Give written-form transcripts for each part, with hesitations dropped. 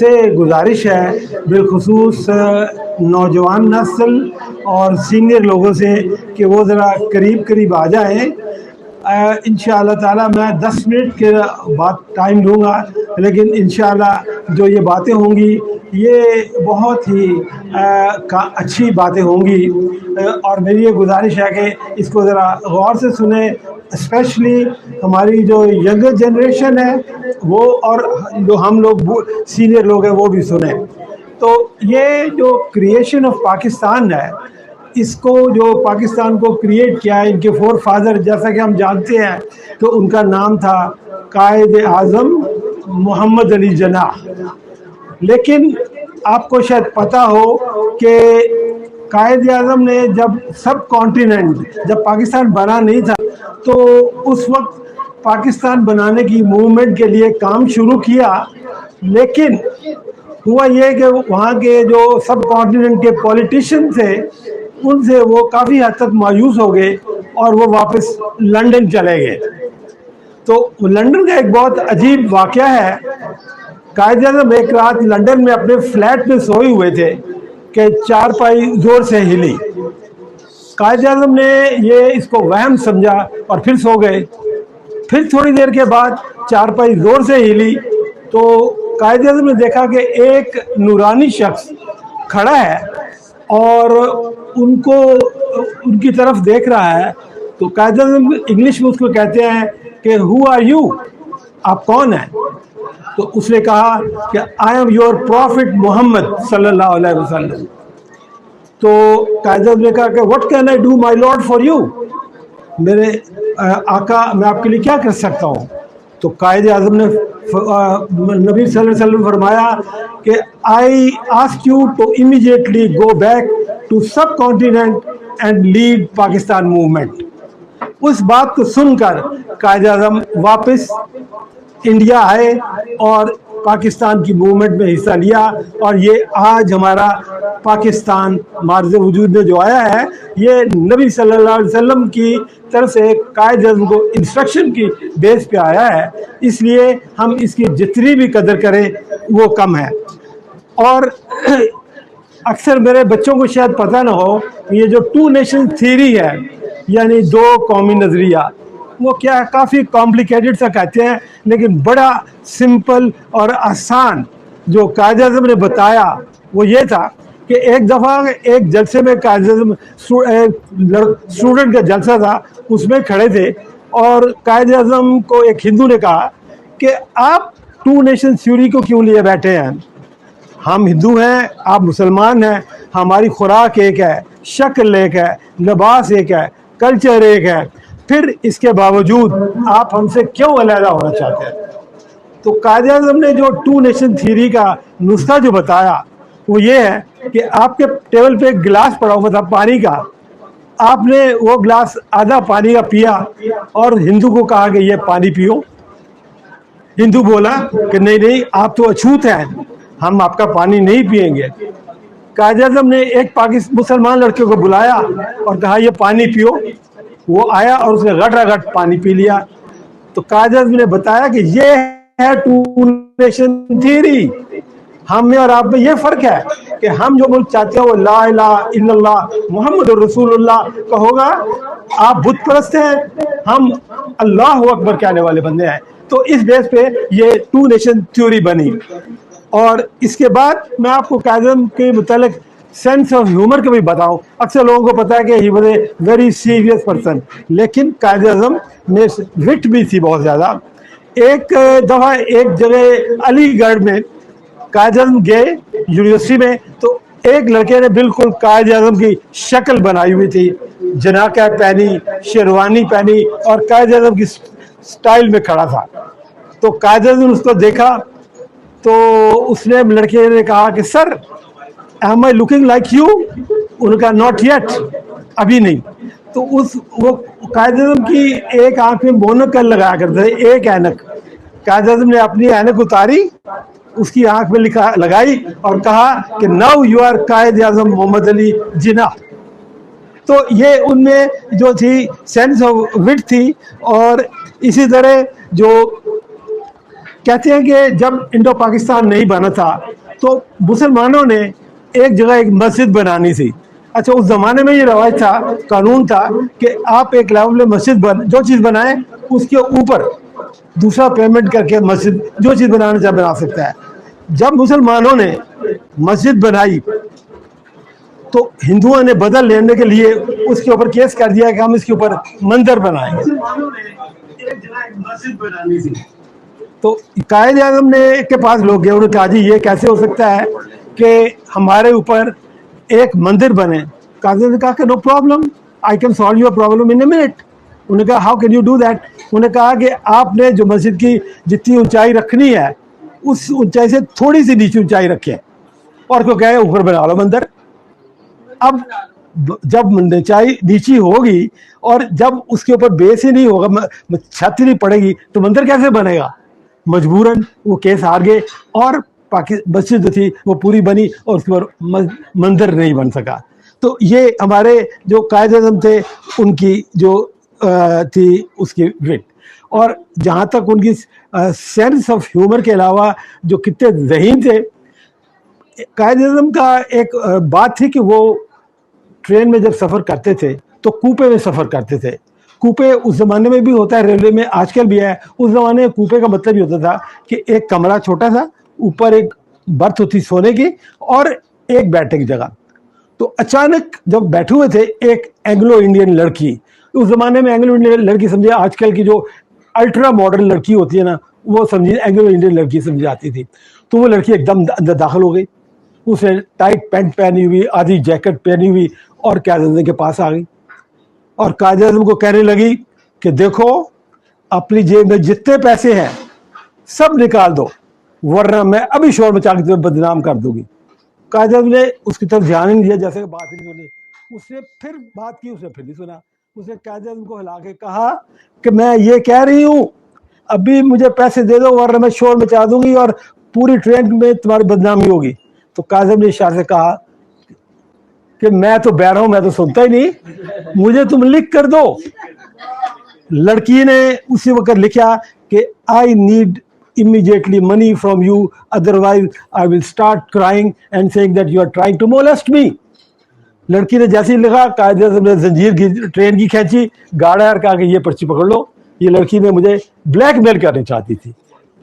سے गुजारिश है बिलखुसूस नौजवान नस्ल और सीनियर लोगों से कि वो ज़रा करीब करीब आ जाएँ। इंशाअल्लाह ताला मैं 10 मिनट के बाद टाइम दूंगा, लेकिन इंशाअल्लाह जो ये बातें होंगी ये बहुत ही अच्छी बातें होंगी, और मेरी ये गुजारिश है कि इसको ज़रा गौर से सुने, स्पेशली हमारी जो यंगर जनरेशन है वो, और जो हम लोग सीनियर लोग हैं वो भी सुने। तो ये जो क्रिएशन ऑफ पाकिस्तान है, इसको जो पाकिस्तान को क्रिएट किया है, इनके फोर फादर जैसा कि हम जानते हैं, तो उनका नाम था कायद आज़म मोहम्मद अली जिन्नाह। लेकिन आपको शायद पता हो कि कायद आज़म ने जब सब कॉन्टिनेंट, जब पाकिस्तान बना नहीं था, तो उस वक्त पाकिस्तान बनाने की मूवमेंट के लिए काम शुरू किया, लेकिन हुआ ये कि वहाँ के जो सब कॉन्टिनेंट के पॉलिटिशियन थे उनसे वो काफ़ी हद तक मायूस हो गए और वो वापस लंदन चले गए। तो लंदन का एक बहुत अजीब वाक़या है। कायद आज़म एक रात लंदन में अपने फ्लैट में सोए हुए थे कि चारपाई ज़ोर से हिली। कायद आज़म ने ये इसको वहम समझा और फिर सो गए। फिर थोड़ी देर के बाद चारपाई ज़ोर से हिली तो कायद आज़म ने देखा कि एक नूरानी शख्स खड़ा है और उनको उनकी तरफ देख रहा है। तो कायद आज़म इंग्लिश में उसको कहते हैं कि हु आर यू, आप कौन हैं? तो उसने कहा कि I am your prophet Mohammad सल्लल्लाहु अलैहि वसल्लम। तो कायद आज़म ने कहा कि what can I do my lord for you, मेरे आका मैं आपके लिए क्या कर सकता हूँ? तो कायद आज़म ने नबी सल्लल्लाहु अलैहि वसल्लम फरमाया कि I ask you to immediately go back to subcontinent and lead Pakistan movement. उस बात को सुनकर कायद आज़म वापस इंडिया आए और पाकिस्तान की मूवमेंट में हिस्सा लिया, और ये आज हमारा पाकिस्तान मार्ज़ वजूद में जो आया है, ये नबी सल्लल्लाहु अलैहि वसल्लम की तरफ से कायद आज़म को इंस्ट्रक्शन की बेस पे आया है, इसलिए हम इसकी जितनी भी कदर करें वो कम है। और अक्सर मेरे बच्चों को शायद पता ना हो, ये जो टू नेशन थ्योरी है, यानी दो कौमी नज़रिया, वो क्या है, काफ़ी कॉम्प्लिकेटेड सा कहते हैं, लेकिन बड़ा सिंपल और आसान जो कायद आज़म ने बताया वो ये था कि एक दफ़ा एक जलसे में कायद आज़म स्टूडेंट का जलसा था, उसमें खड़े थे और कायद आज़म को एक हिंदू ने कहा कि आप टू नेशन थ्योरी को क्यों लिए बैठे हैं? हम हिंदू हैं, आप मुसलमान हैं, हमारी खुराक एक है, शक्ल एक है, लिबास एक है, कल्चर एक है, फिर इसके बावजूद आप हमसे क्यों अलग होना चाहते हैं? तो कायद आज़म ने जो टू नेशन थ्योरी का नुस्खा जो बताया वो ये है कि आपके टेबल पे एक गिलास पड़ा हुआ था पानी का, आपने वो गिलास आधा पानी का पिया और हिंदू को कहा कि ये पानी पियो। हिंदू बोला कि नहीं नहीं, आप तो अछूत हैं, हम आपका पानी नहीं पिएंगे। कायद आज़म ने एक मुसलमान लड़के को बुलाया और कहा ये पानी पियो। वो आया और उसने घट पानी पी लिया। तो कायद आज़म ने बताया कि ये है टू नेशन थ्योरी। हम में और आप में ये फ़र्क है कि हम जो मुल्क चाहते हैं वो ला इलाहा इल्लल्लाह मुहम्मद रसूलुल्लाह का होगा, आप बुत परस्त हैं, हम अल्लाह अकबर कहने वाले बंदे हैं। तो इस बेस पे ये टू नेशन थ्योरी बनी। और इसके बाद मैं आपको कायद आज़म के मुतालिक सेंस ऑफ ह्यूमर को भी बताऊं। अक्सर लोगों को पता है कि he was a very serious person, लेकिन कायद आज़म में विट भी थी बहुत ज़्यादा। एक दफ़ा एक जगह अलीगढ़ में कायद आज़म गए यूनिवर्सिटी में, तो एक लड़के ने बिल्कुल कायद आज़म की शक्ल बनाई हुई थी, जनाका पहनी, शेरवानी पहनी और कायद आज़म की स्टाइल में खड़ा था। तो कायद आज़म ने उसको देखा तो उसने लड़के ने कहा कि sir am I looking like you? उनका नॉट येट, अभी नहीं। तो वो कायद आज़म की एक आंख में मोनोकल लगाया करते थे, एक ऐनक। कायद आज़म ने अपनी ऐनक उतारी, उसकी आंख में लगाई और कहा कि नाउ यू आर कायद आज़म मोहम्मद अली जिन्नाह। तो ये उनमें जो थी सेंस ऑफ विट थी। और इसी तरह जो कहते हैं कि जब इंडो पाकिस्तान नहीं बना था तो मुसलमानों ने एक जगह एक मस्जिद बनानी थी। अच्छा, उस ज़माने में ये रवाज था, कानून था कि आप एक लेवल में मस्जिद जो चीज़ बनाए उसके ऊपर दूसरा पेमेंट करके मस्जिद जो चीज़ बनाना चाहे बना सकता है। जब मुसलमानों ने मस्जिद बनाई तो हिंदुओं ने बदल लेने के लिए उसके ऊपर केस कर दिया कि हम इसके ऊपर मंदिर बनाएंगे। मुसलमानों ने एक जगह एक मस्जिद बनानी थी तो कायद आज़म ने के पास लोग गए, उन्होंने कहा जी ये कैसे हो सकता है कि हमारे ऊपर एक मंदिर बने। कायद ने कहा कि no problem, I can solve your problem in a minute. उन्होंने कहा how can you do that. उन्होंने कहा कि आपने जो मस्जिद की जितनी ऊंचाई रखनी है उस ऊंचाई से थोड़ी सी नीचे ऊंचाई रखे और को कहे ऊपर बना लो मंदिर। अब जब ऊंचाई नीची होगी और जब उसके ऊपर बेस ही नहीं होगा, छत ही नहीं पड़ेगी, तो मंदिर कैसे बनेगा। मजबूरन वो केस हार गए और मस्जिद जो थी वो पूरी बनी और उसके ऊपर मंदिर नहीं बन सका। तो ये हमारे जो कायद आज़म थे उनकी जो थी उसकी विट। और जहाँ तक उनकी सेंस ऑफ ह्यूमर के अलावा जो कितने ज़हीन थे, कायद आज़म का एक बात थी कि वो ट्रेन में जब सफ़र करते थे तो कूपे में सफ़र करते थे। कूपे उस ज़माने में भी होता है, रेलवे में आजकल भी है। उस ज़माने में कूपे का मतलब ये होता था कि एक कमरा छोटा सा, ऊपर एक बर्थ होती सोने की और एक बैठने की जगह। तो अचानक जब बैठे हुए थे एक एंग्लो इंडियन लड़की, उस ज़माने में एंग्लो इंडियन लड़की समझे आजकल की जो अल्ट्रा मॉडर्न लड़की होती है ना, वो समझिए एंग्लो इंडियन लड़की समझी जाती थी। तो वो लड़की एकदम अंदर दाखिल हो गई, उसने टाइट पैंट पहनी हुई, आधी जैकेट पहनी हुई और कायद आज़म के पास आ गई और कायद आज़म को कहने लगी कि देखो अपनी जेब में जितने पैसे हैं सब निकाल दो वरना मैं अभी शोर मचा के तुम्हें बदनाम कर दूंगी। कायद आज़म ने उसकी तरफ ध्यान ही नहीं दिया, जैसे बात ही नहीं सुनी। उसने फिर बात की, उसने फिर नहीं सुना। उसने कायद आज़म को हिला के कहा कि मैं ये कह रही हूँ अभी मुझे पैसे दे दो वरना मैं शोर मचा दूंगी और पूरी ट्रेन में तुम्हारी बदनामी होगी। तो कायद आज़म ने इशारे से कहा कि मैं तो बह रहा हूं, मैं तो सुनता ही नहीं, मुझे तुम लिख कर दो। लड़की ने उसी वक्त लिखा कि I need immediately money from you, otherwise I will start crying and saying that you are trying to molest me। लड़की ने जैसे ही लिखा, कायद आज़म ने जंजीर की ट्रेन की खींची, गाड़ा और कहा कि ये पर्ची पकड़ लो, ये लड़की ने मुझे ब्लैकमेल करनी चाहती थी।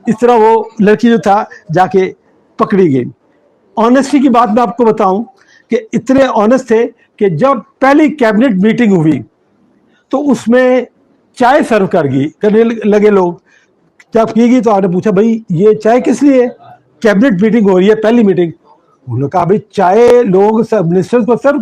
इस तरह वो लड़की जो था जाके पकड़ी गई। ऑनेस्टी की बात मैं आपको बताऊं कि इतने ऑनेस्ट थे कि जब पहली कैबिनेट मीटिंग हुई तो उसमें चाय सर्व करने लगे लोग। जब की गई तो आपने पूछा भाई ये चाय किस लिए, कैबिनेट मीटिंग हो रही है पहली मीटिंग। उन्होंने कहा भाई चाय लोग सब मिनिस्टर्स को सर्व